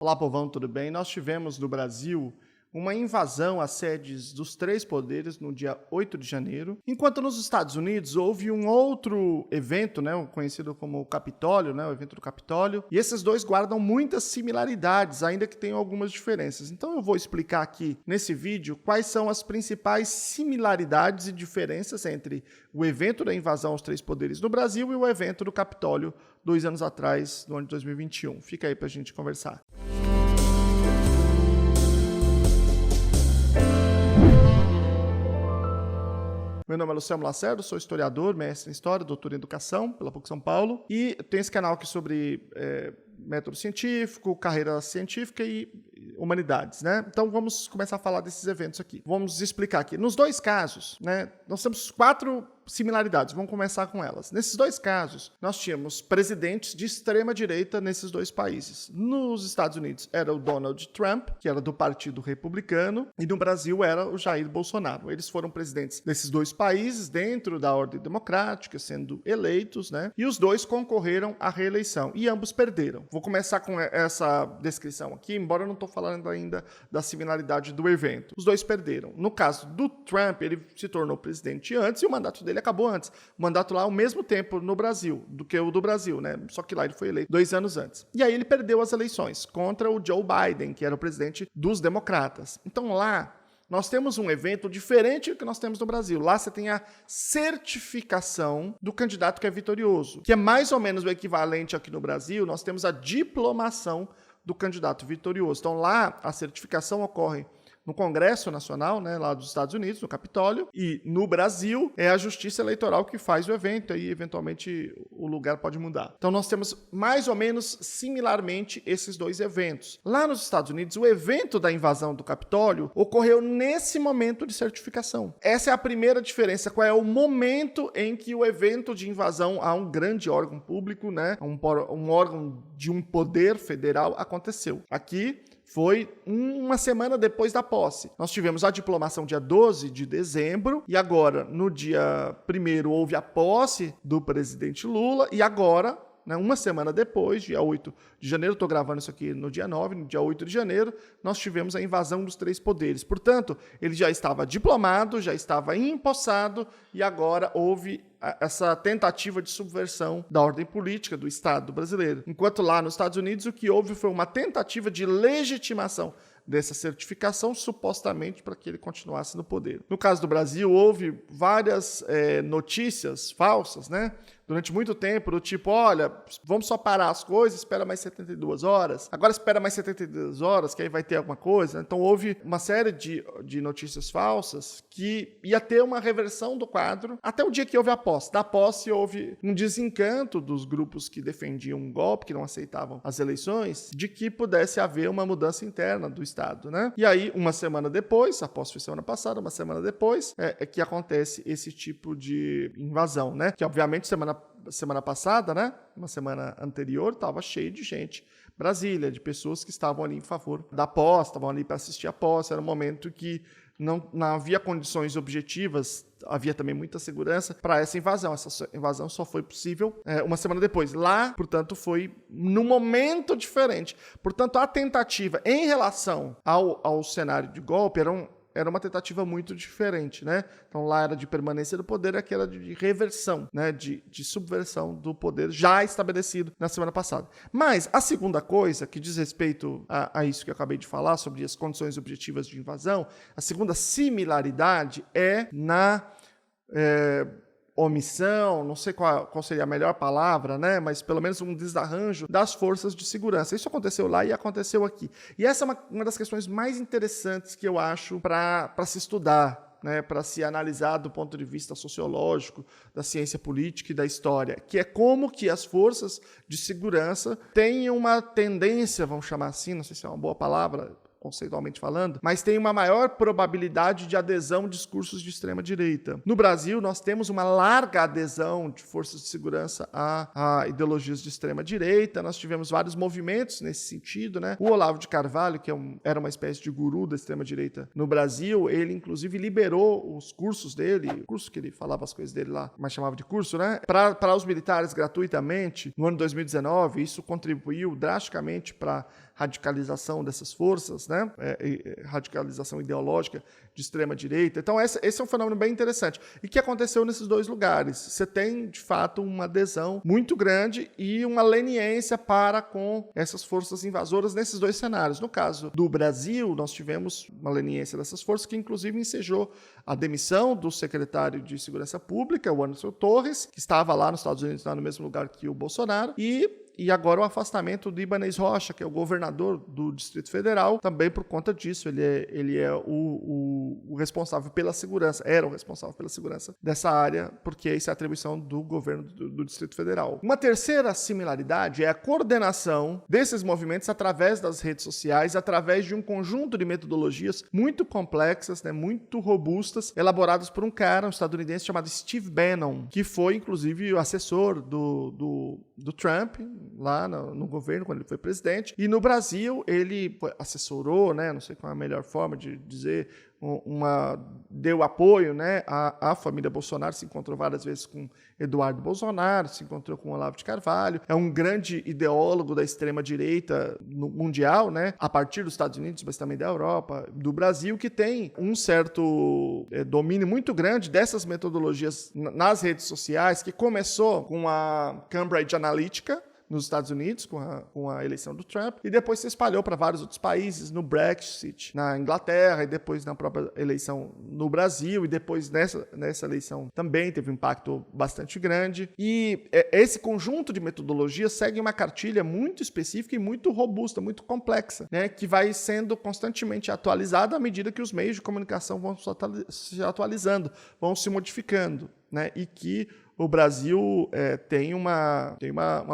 Olá, povão, tudo bem? Nós tivemos no Brasil uma invasão às sedes dos três poderes no dia 8 de janeiro, enquanto nos Estados Unidos houve um outro evento, conhecido como o Capitólio, o evento do Capitólio, e esses dois guardam muitas similaridades, ainda que tenham algumas diferenças. Então eu vou explicar aqui nesse vídeo quais são as principais similaridades e diferenças entre o evento da invasão aos três poderes no Brasil e o evento do Capitólio 2 anos atrás, no ano de 2021. Fica aí pra gente conversar. Meu nome é Luciano Lacerda, sou historiador, mestre em História, doutor em Educação pela PUC São Paulo e tenho esse canal aqui sobre método científico, carreira científica e humanidades, Então vamos começar a falar desses eventos aqui. Vamos explicar aqui. Nos dois casos, nós temos 4 similaridades, vamos começar com elas. Nesses dois casos, nós tínhamos presidentes de extrema direita nesses dois países. Nos Estados Unidos era o Donald Trump, que era do Partido Republicano, e no Brasil era o Jair Bolsonaro. Eles foram presidentes desses dois países dentro da ordem democrática, sendo eleitos, E os dois concorreram à reeleição e ambos perderam. Vou começar com essa descrição aqui, embora eu não estou falando ainda da similaridade do evento. Os dois perderam. No caso do Trump, ele se tornou presidente antes e o mandato dele acabou antes. O mandato lá ao mesmo tempo no Brasil do que o do Brasil, Só que lá ele foi eleito 2 anos antes. E aí ele perdeu as eleições contra o Joe Biden, que era o presidente dos democratas. Então lá nós temos um evento diferente do que nós temos no Brasil. Lá você tem a certificação do candidato que é vitorioso, que é mais ou menos o equivalente aqui no Brasil. Nós temos a diplomação do candidato vitorioso. Então lá a certificação ocorre no Congresso Nacional, lá dos Estados Unidos, no Capitólio, e no Brasil é a Justiça Eleitoral que faz o evento, aí eventualmente o lugar pode mudar. Então nós temos mais ou menos similarmente esses dois eventos. Lá nos Estados Unidos, o evento da invasão do Capitólio ocorreu nesse momento de certificação. Essa é a primeira diferença, qual é o momento em que o evento de invasão a um grande órgão público, um órgão de um poder federal aconteceu. Aqui foi uma semana depois da posse. Nós tivemos a diplomação dia 12 de dezembro e agora, no dia 1º, houve a posse do presidente Lula e agora, uma semana depois, dia 8 de janeiro, estou gravando isso aqui no dia 9, no dia 8 de janeiro, nós tivemos a invasão dos três poderes. Portanto, ele já estava diplomado, já estava empossado e agora houve essa tentativa de subversão da ordem política do Estado brasileiro. Enquanto lá nos Estados Unidos o que houve foi uma tentativa de legitimação dessa certificação, supostamente para que ele continuasse no poder. No caso do Brasil, houve várias notícias falsas, durante muito tempo, do tipo, olha, vamos só parar as coisas, espera mais 72 horas, agora espera mais 72 horas, que aí vai ter alguma coisa. Então houve uma série de notícias falsas que ia ter uma reversão do quadro até o dia que houve a posse. Da posse houve um desencanto dos grupos que defendiam um golpe, que não aceitavam as eleições, de que pudesse haver uma mudança interna do Estado, E aí, uma semana depois, a posse foi semana passada, uma semana depois, é que acontece esse tipo de invasão, Que obviamente semana passada, uma semana anterior, estava cheio de gente. Brasília, de pessoas que estavam ali em favor da posse, estavam ali para assistir a posse. Era um momento que não havia condições objetivas, havia também muita segurança para essa invasão. Essa invasão só foi possível uma semana depois. Lá, portanto, foi num momento diferente. Portanto, a tentativa em relação ao cenário de golpe era uma tentativa muito diferente, Então lá era de permanência do poder, aqui era de reversão, de subversão do poder já estabelecido na semana passada. Mas a segunda coisa, que diz respeito a isso que eu acabei de falar, sobre as condições objetivas de invasão, a segunda similaridade é na omissão, não sei qual seria a melhor palavra, mas pelo menos um desarranjo das forças de segurança. Isso aconteceu lá e aconteceu aqui. E essa é uma das questões mais interessantes que eu acho para se estudar, para se analisar do ponto de vista sociológico, da ciência política e da história, que é como que as forças de segurança têm uma tendência, vamos chamar assim, não sei se é uma boa palavra, conceitualmente falando, mas tem uma maior probabilidade de adesão a discursos de extrema-direita. No Brasil, nós temos uma larga adesão de forças de segurança a ideologias de extrema-direita, nós tivemos vários movimentos nesse sentido, O Olavo de Carvalho, que era uma espécie de guru da extrema-direita no Brasil, ele inclusive liberou os cursos dele, o curso que ele falava as coisas dele lá, mas chamava de curso, para os militares gratuitamente, no ano 2019, isso contribuiu drasticamente para radicalização dessas forças, né? Radicalização ideológica de extrema-direita. Então, esse é um fenômeno bem interessante. E que aconteceu nesses dois lugares. Você tem, de fato, uma adesão muito grande e uma leniência para com essas forças invasoras nesses dois cenários. No caso do Brasil, nós tivemos uma leniência dessas forças que, inclusive, ensejou a demissão do secretário de Segurança Pública, o Anderson Torres, que estava lá nos Estados Unidos, lá no mesmo lugar que o Bolsonaro, e agora o afastamento do Ibanez Rocha, que é o governador do Distrito Federal, também por conta disso. Ele é o responsável pela segurança, era o responsável pela segurança dessa área, porque isso é atribuição do governo do Distrito Federal. Uma terceira similaridade é a coordenação desses movimentos através das redes sociais, através de um conjunto de metodologias muito complexas, né, muito robustas, elaboradas por um cara, um estadunidense chamado Steve Bannon, que foi, inclusive, o assessor do Trump, lá no governo, quando ele foi presidente. E no Brasil, ele assessorou, né, não sei qual é a melhor forma de dizer, deu apoio, né, à família Bolsonaro, se encontrou várias vezes com Eduardo Bolsonaro, se encontrou com Olavo de Carvalho, é um grande ideólogo da extrema-direita mundial, né, a partir dos Estados Unidos, mas também da Europa, do Brasil, que tem um certo domínio muito grande dessas metodologias nas redes sociais, que começou com a Cambridge Analytica, nos Estados Unidos, com a eleição do Trump, e depois se espalhou para vários outros países, no Brexit, na Inglaterra, e depois na própria eleição no Brasil, e depois nessa eleição também teve um impacto bastante grande. E esse conjunto de metodologias segue uma cartilha muito específica e muito robusta, muito complexa, né, que vai sendo constantemente atualizada à medida que os meios de comunicação vão se atualizando, vão se modificando, né, e que o Brasil tem uma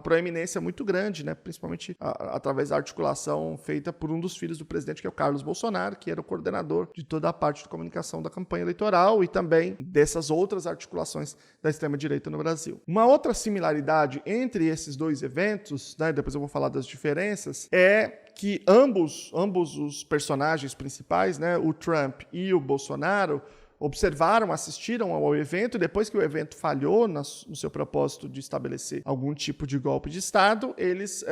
proeminência muito grande, né? Principalmente através da articulação feita por um dos filhos do presidente, que é o Carlos Bolsonaro, que era o coordenador de toda a parte de comunicação da campanha eleitoral e também dessas outras articulações da extrema-direita no Brasil. Uma outra similaridade entre esses dois eventos, né? Depois eu vou falar das diferenças, é que ambos os personagens principais, né? O Trump e o Bolsonaro, observaram, assistiram ao evento, e depois que o evento falhou no seu propósito de estabelecer algum tipo de golpe de Estado, eles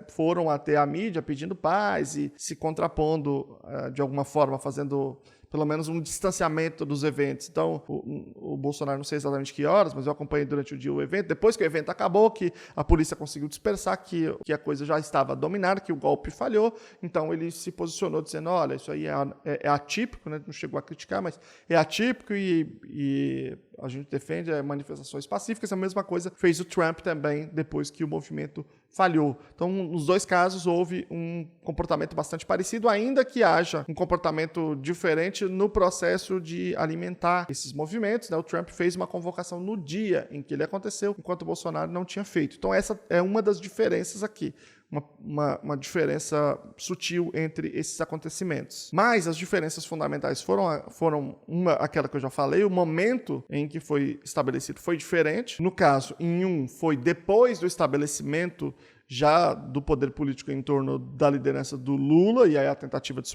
foram até a mídia pedindo paz e se contrapondo de alguma forma, fazendo pelo menos um distanciamento dos eventos. Então, o Bolsonaro, não sei exatamente que horas, mas eu acompanhei durante o dia o evento. Depois que o evento acabou, que a polícia conseguiu dispersar, que a coisa já estava dominada, que o golpe falhou, então ele se posicionou dizendo, olha, isso aí é atípico, né? Não chegou a criticar, mas é atípico e a gente defende manifestações pacíficas. A mesma coisa fez o Trump também, depois que o movimento falhou. Então, nos dois casos, houve um comportamento bastante parecido, ainda que haja um comportamento diferente no processo de alimentar esses movimentos, né? O Trump fez uma convocação no dia em que ele aconteceu, enquanto o Bolsonaro não tinha feito. Então, essa é uma das diferenças aqui. Uma diferença sutil entre esses acontecimentos. Mas as diferenças fundamentais foram aquela que eu já falei, o momento em que foi estabelecido foi diferente. No caso, em um foi depois do estabelecimento já do poder político em torno da liderança do Lula, e aí a tentativa de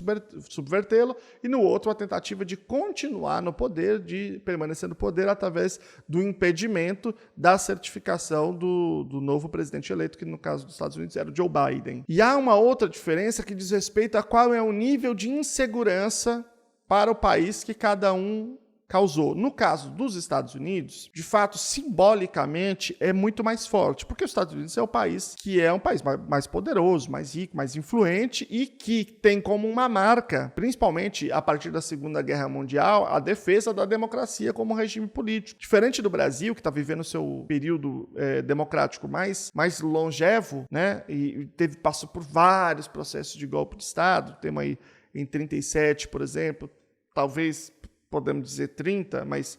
subvertê-lo, e no outro a tentativa de continuar no poder, de permanecer no poder através do impedimento da certificação do novo presidente eleito, que no caso dos Estados Unidos era o Joe Biden. E há uma outra diferença que diz respeito a qual é o nível de insegurança para o país que cada um causou. No caso dos Estados Unidos, de fato, simbolicamente, é muito mais forte, porque os Estados Unidos é o país que é um país mais poderoso, mais rico, mais influente e que tem como uma marca, principalmente a partir da Segunda Guerra Mundial, a defesa da democracia como regime político. Diferente do Brasil, que está vivendo o seu período democrático mais longevo, né, e passou por vários processos de golpe de Estado, temos aí em 37, por exemplo, talvez podemos dizer 30, mas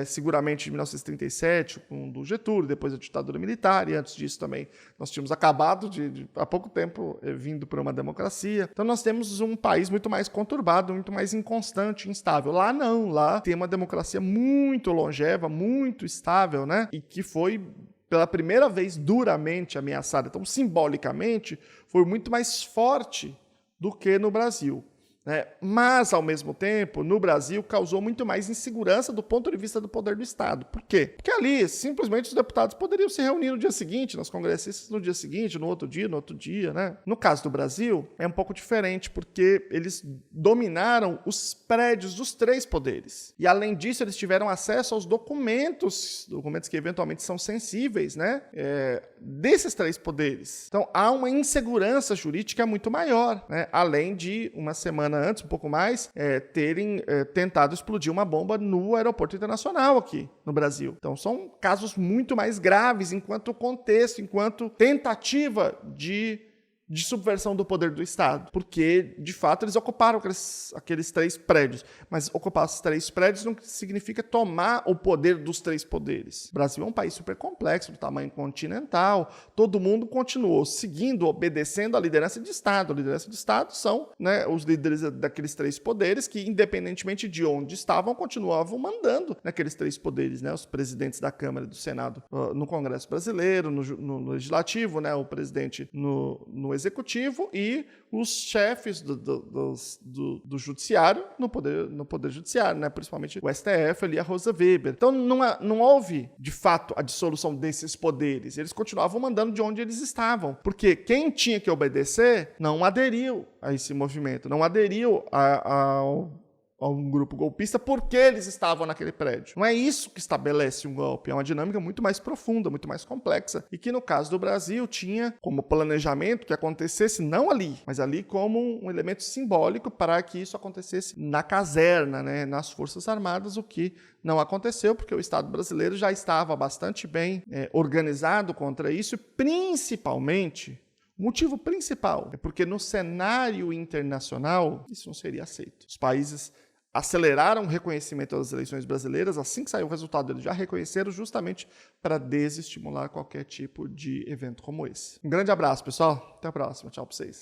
seguramente em 1937, com o do Getúlio, depois a ditadura militar, e antes disso também nós tínhamos acabado há pouco tempo vindo para uma democracia. Então nós temos um país muito mais conturbado, muito mais inconstante, instável. Lá não, lá tem uma democracia muito longeva, muito estável, né? E que foi pela primeira vez duramente ameaçada. Então, simbolicamente, foi muito mais forte do que no Brasil. né? Mas, ao mesmo tempo, no Brasil, causou muito mais insegurança do ponto de vista do poder do Estado. Por quê? Porque ali, simplesmente, os deputados poderiam se reunir no dia seguinte, nos congressistas no dia seguinte, no outro dia, né? No caso do Brasil, é um pouco diferente, porque eles dominaram os prédios dos 3 poderes. E, além disso, eles tiveram acesso aos documentos que eventualmente são sensíveis, né? Desses 3 poderes. Então, há uma insegurança jurídica muito maior, né? Além de, uma semana antes, um pouco mais, terem tentado explodir uma bomba no aeroporto internacional aqui no Brasil. Então, são casos muito mais graves enquanto contexto, enquanto tentativa de subversão do poder do Estado, porque, de fato, eles ocuparam aqueles 3 prédios, mas ocupar os 3 prédios não significa tomar o poder dos 3 poderes. O Brasil é um país super complexo, do tamanho continental, todo mundo continuou seguindo, obedecendo a liderança de Estado. A liderança de Estado são, né, os líderes daqueles 3 poderes que, independentemente de onde estavam, continuavam mandando naqueles 3 poderes, né, os presidentes da Câmara e do Senado no Congresso Brasileiro, no Legislativo, né, o presidente no Executivo e os chefes do Judiciário no poder Judiciário, né? Principalmente o STF ali, a Rosa Weber. Então não houve, de fato, a dissolução desses poderes. Eles continuavam mandando de onde eles estavam, porque quem tinha que obedecer não aderiu a esse movimento, não aderiu a um grupo golpista porque eles estavam naquele prédio. Não é isso que estabelece um golpe, é uma dinâmica muito mais profunda, muito mais complexa, e que no caso do Brasil tinha como planejamento que acontecesse não ali, mas ali como um elemento simbólico para que isso acontecesse na caserna, né, nas Forças Armadas, o que não aconteceu porque o Estado brasileiro já estava bastante bem organizado contra isso, principalmente. O motivo principal é porque no cenário internacional isso não seria aceito. Os países aceleraram o reconhecimento das eleições brasileiras, assim que saiu o resultado, eles já reconheceram justamente para desestimular qualquer tipo de evento como esse. Um grande abraço, pessoal. Até a próxima. Tchau para vocês.